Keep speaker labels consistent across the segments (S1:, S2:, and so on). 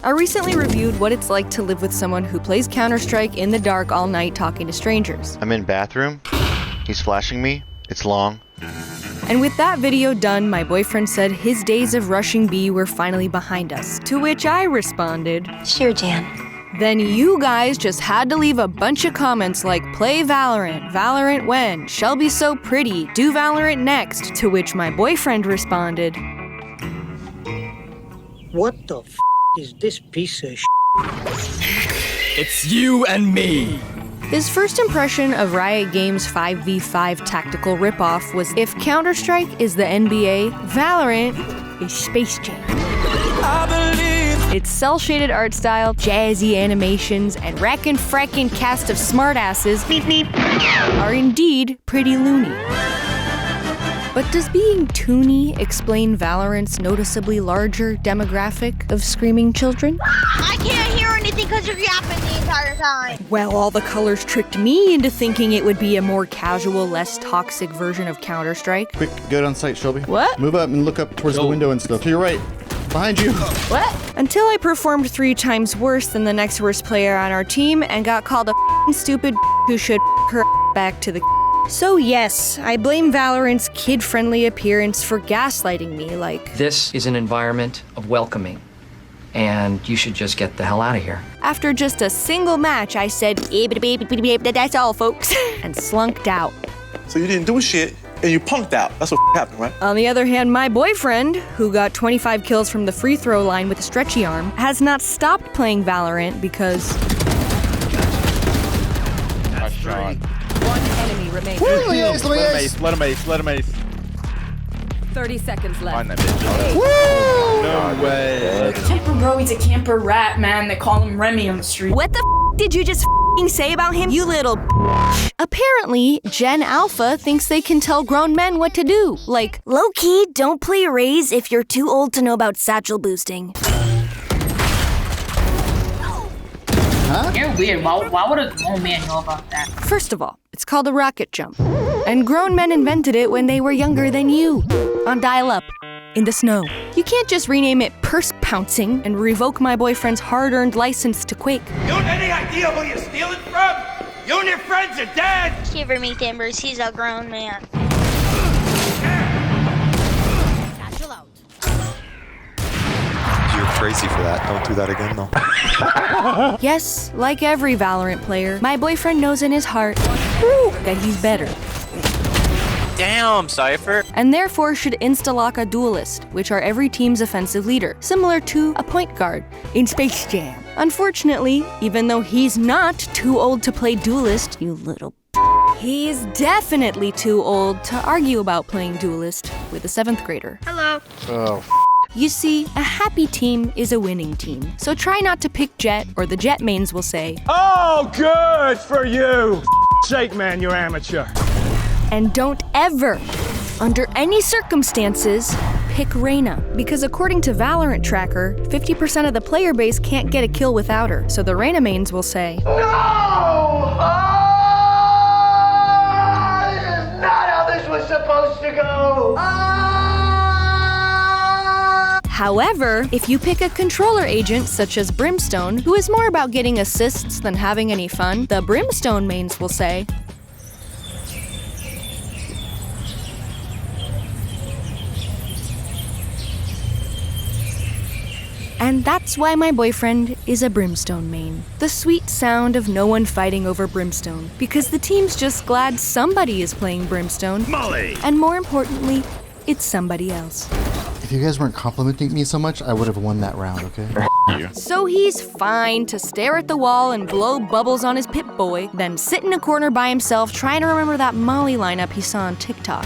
S1: I recently reviewed what it's like to live with someone who plays Counter-Strike in the dark all night talking to strangers.
S2: I'm in bathroom. He's flashing me. It's long.
S1: And with that video done, my boyfriend said his days of rushing B were finally behind us, to which I responded,
S3: "Sure, Jan."
S1: Then you guys just had to leave a bunch of comments like, play Valorant, Valorant when, Shelby's so pretty, do Valorant next, to which my boyfriend responded,
S4: "What the f is this piece of
S5: It's you and me."
S1: His first impression of Riot Games' 5v5 tactical ripoff was if Counter-Strike is the NBA, Valorant is Space Jam. Its cel-shaded art style, jazzy animations, and frackin' cast of smartasses are indeed pretty loony. But does being toony explain Valorant's noticeably larger demographic of screaming children?
S6: I can't hear anything because you're yapping the entire time.
S1: Well, all the colors tricked me into thinking it would be a more casual, less toxic version of Counter-Strike.
S7: Quick, get on site, Shelby.
S1: What?
S7: Move up and look up towards the window and stuff. To your right. Behind you.
S1: What? Until I performed 3 times worse than the next worst player on our team and got called a f***ing stupid who should her back to the. So yes, I blame Valorant's kid-friendly appearance for gaslighting me, like,
S8: this is an environment of welcoming, and you should just get the hell out of here.
S1: After just a single match, I said, that's all, folks, and slunked out.
S9: So you didn't do shit, and you punked out. That's what happened, right?
S1: On the other hand, my boyfriend, who got 25 kills from the free throw line with a stretchy arm, has not stopped playing Valorant because...
S2: Nice shot.
S10: One enemy remains.
S2: Let him ace.
S10: 30 seconds left.
S2: Find that bitch. No way.
S11: Camper bro, he's a camper rat, man. They call him Remy on the street.
S1: What the f did you just f***ing say about him, you little Apparently, Gen Alpha thinks they can tell grown men what to do. Like, low-key, don't play Raze if you're too old to know about satchel boosting.
S11: Huh? You're weird. Why would a grown man know about that?
S1: First of all, it's called a rocket jump. And grown men invented it when they were younger than you. On dial-up. In the snow. You can't just rename it purse pouncing and revoke my boyfriend's hard-earned license to Quake.
S12: You have any idea who you're stealing from? You and your friends are dead!
S6: Shiver me timbers, he's a grown man.
S13: You're crazy for that. Don't do that again, though.
S1: Yes, like every Valorant player, my boyfriend knows in his heart that he's better.
S14: Damn, Cypher.
S1: And therefore should insta-lock a duelist, which are every team's offensive leader, similar to a point guard in Space Jam. Unfortunately, even though he's not too old to play duelist, you little he's definitely too old to argue about playing duelist with a 7th grader.
S6: Hello.
S2: Oh,
S1: You see, a happy team is a winning team. So try not to pick Jet, or the Jet mains will say,
S12: Oh, good for you! Sake, man, you're amateur.
S1: and don't ever, under any circumstances, pick Reyna. Because according to Valorant Tracker, 50% of the player base can't get a kill without her. So the Reyna mains will say,
S12: No! This is not how this was supposed to go!
S1: However, if you pick a controller agent such as Brimstone, who is more about getting assists than having any fun, the Brimstone mains will say, and that's why my boyfriend is a Brimstone main. The sweet sound of no one fighting over Brimstone, because the team's just glad somebody is playing Brimstone.
S12: Molly!
S1: And more importantly, it's somebody else.
S7: If you guys weren't complimenting me so much, I would have won that round, okay?
S1: So he's fine to stare at the wall and blow bubbles on his Pip-Boy, then sit in a corner by himself trying to remember that Molly lineup he saw on TikTok.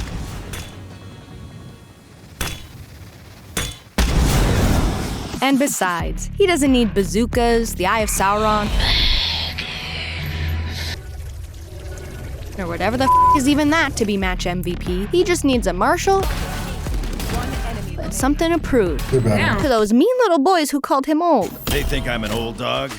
S1: And besides, he doesn't need bazookas, the Eye of Sauron, or whatever the is even that to be match MVP. He just needs a Marshall and something to prove to those mean little boys who called him old.
S12: They think I'm an old dog.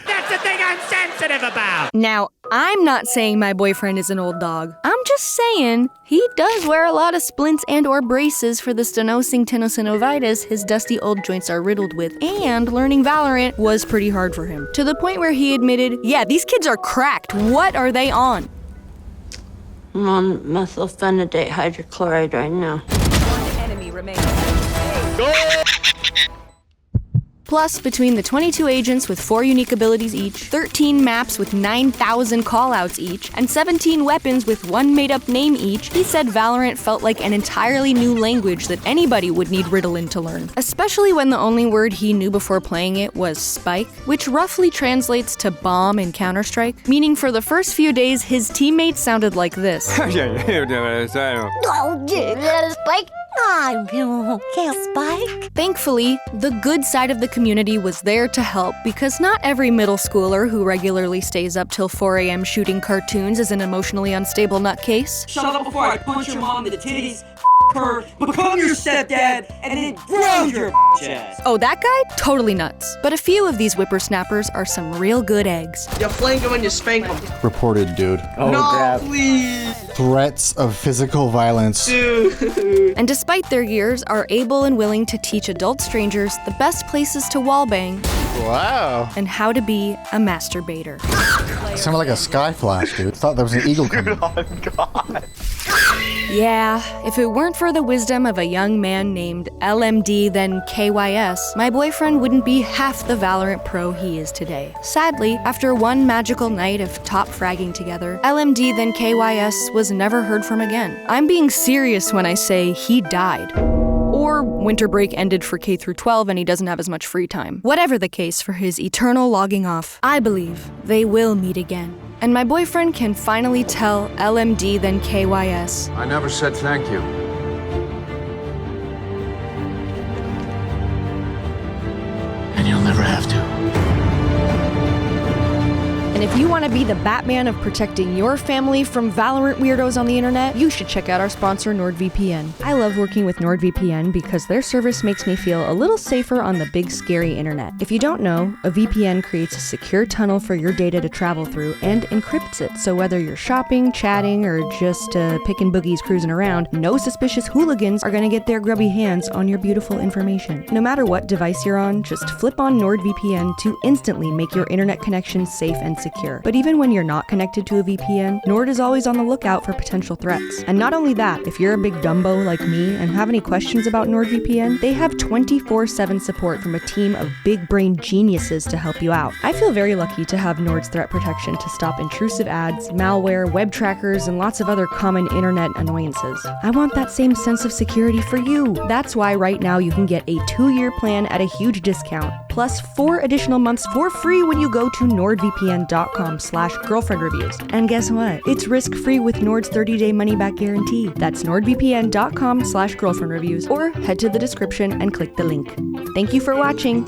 S12: That's the thing I'm sensitive about!
S1: Now, I'm not saying my boyfriend is an old dog. I'm just saying he does wear a lot of splints and or braces for the stenosing tenosynovitis his dusty old joints are riddled with, and learning Valorant was pretty hard for him. To the point where he admitted, yeah, these kids are cracked. What are they on?
S3: I'm on methylphenidate hydrochloride right now.
S10: One enemy remaining.
S1: Plus, between the 22 agents with 4 unique abilities each, 13 maps with 9,000 callouts each, and 17 weapons with 1 made-up name each, he said Valorant felt like an entirely new language that anybody would need Ritalin to learn. Especially when the only word he knew before playing it was spike, which roughly translates to bomb in Counter-Strike, meaning for the first few days his teammates sounded like this.
S3: Spike? Spike?
S1: Thankfully, the good side of the community was there to help, because not every middle schooler who regularly stays up till 4 a.m. shooting cartoons is an emotionally unstable nutcase.
S12: Shut up before I punch your mom in the titties, her, become your stepdad, and then ground your ass.
S1: Oh, that guy? Totally nuts. But a few of these whippersnappers are some real good eggs.
S12: You flank him and you spank him.
S7: Reported, dude.
S12: No, please.
S7: Threats of physical violence.
S12: Dude.
S1: And despite their years, are able and willing to teach adult strangers the best places to wallbang.
S2: Wow.
S1: And how to be a masturbator.
S7: Sounded like a sky flash, dude. Thought there was an eagle coming.
S2: Oh, God.
S1: Yeah, if it weren't for the wisdom of a young man named LMD then KYS, my boyfriend wouldn't be half the Valorant pro he is today. Sadly, after one magical night of top fragging together, LMD then KYS was never heard from again. I'm being serious when I say he died. Or winter break ended for K through 12 and he doesn't have as much free time. Whatever the case for his eternal logging off, I believe they will meet again. And my boyfriend can finally tell LMD then KYS.
S15: I never said thank you. And you'll never have to.
S1: And if you want to be the Batman of protecting your family from Valorant weirdos on the internet, you should check out our sponsor, NordVPN. I love working with NordVPN because their service makes me feel a little safer on the big, scary internet. If you don't know, a VPN creates a secure tunnel for your data to travel through and encrypts it, so whether you're shopping, chatting, or just picking boogies cruising around, no suspicious hooligans are going to get their grubby hands on your beautiful information. No matter what device you're on, just flip on NordVPN to instantly make your internet connection safe and secure. But even when you're not connected to a VPN, Nord is always on the lookout for potential threats. And not only that, if you're a big dumbo like me and have any questions about NordVPN, they have 24/7 support from a team of big brain geniuses to help you out. I feel very lucky to have Nord's threat protection to stop intrusive ads, malware, web trackers, and lots of other common internet annoyances. I want that same sense of security for you. That's why right now you can get a 2-year plan at a huge discount, plus 4 additional months for free when you go to nordvpn.com/girlfriendreviews. And guess what? It's risk-free with Nord's 30-day money-back guarantee. That's nordvpn.com/girlfriendreviews, or head to the description and click the link. Thank you for watching.